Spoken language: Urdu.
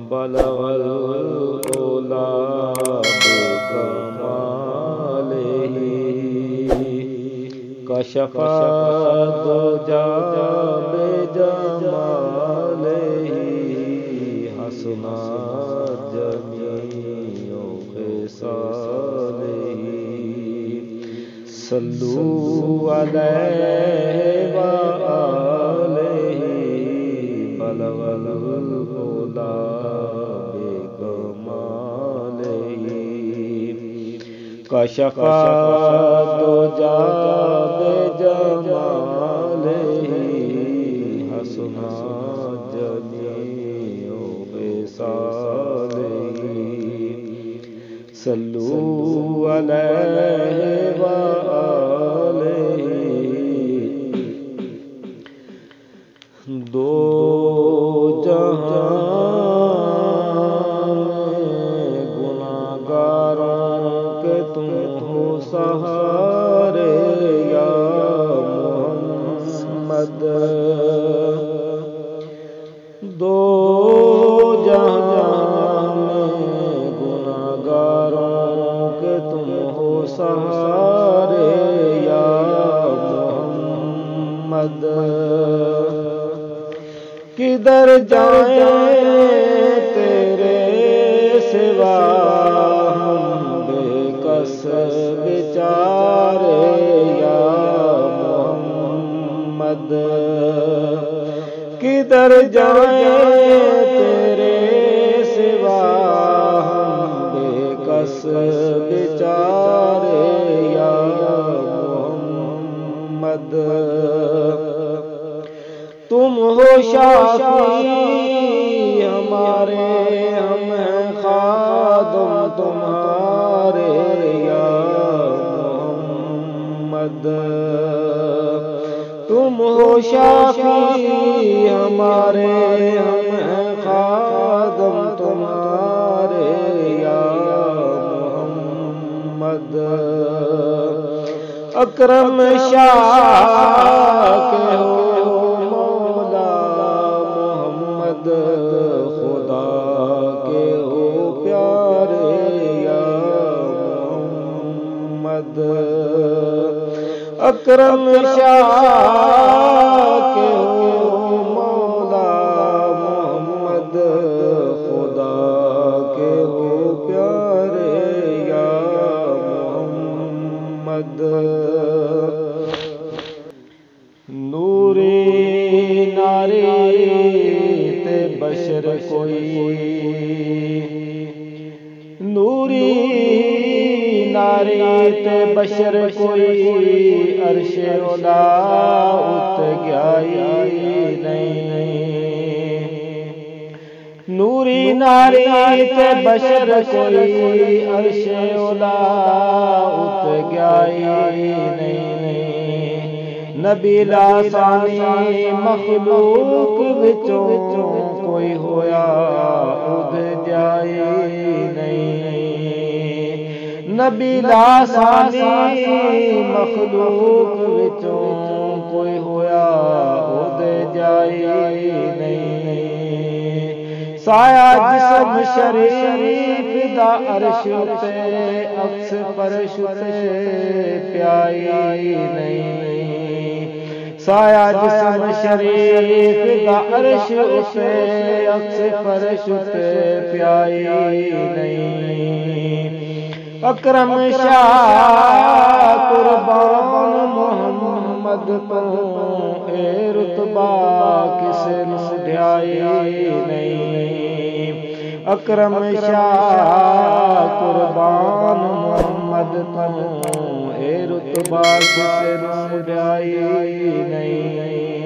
بلغ العلا بکمالہ کشف الدجی بجمالہ حسنت جمیع خصالہ صلوا علیہ وآلہ بلغ العلا بکمالہ کشف الدجی بجمالہ حسنت جمیع خصالہ صلوا علیہ وآلہ دو جہان گناہگاروں کے تم ہو سہارے یا محمد دو جہان گناہگاروں کے تم ہو سہارے یا محمد کدھر جائیں تیرے سوا ہم بے کس بیچارے یا محمد کدھر جائیں تیرے سوا ہم بے کس بیچارے یا محمد تم ہو شافی ہمارے ہم ہیں خادم تمہارے یا محمد تم ہو شافی ہمارے ہم ہیں خادم تمہارے یا محمد اکرم شاہ کے ہو خدا کے ہو پیارے یا محمد اکرم شاہ کے ہو مولا محمد خدا کے ہو پیارے یا محمد نوری ناری بشر کوئی نوری ناری تے بشر کوئی عرش اولا ات گیائی نہیں نوری ناری تے بشر کوئی عرش اولا ات گیائی نہیں نبی لاسانی مخلوق وچوں کوئی ہویا اد جائے نہیں نبی لاسانی مخلوق وچوں کوئی ہویا اد جائے نہیں سایہ جسم شریف دا عرش تے عکس فرش تے پیائی نہیں سایہ جسم شریف دا عرش تے عکس فرش تے پیائی نہیں اکرم شاہ قربان محمد تو اے رتبہ کسے نو ڈھائی نہیں اکرم شاہ قربان محمد تو اے رتبہ کسے نو ڈھائی نہیں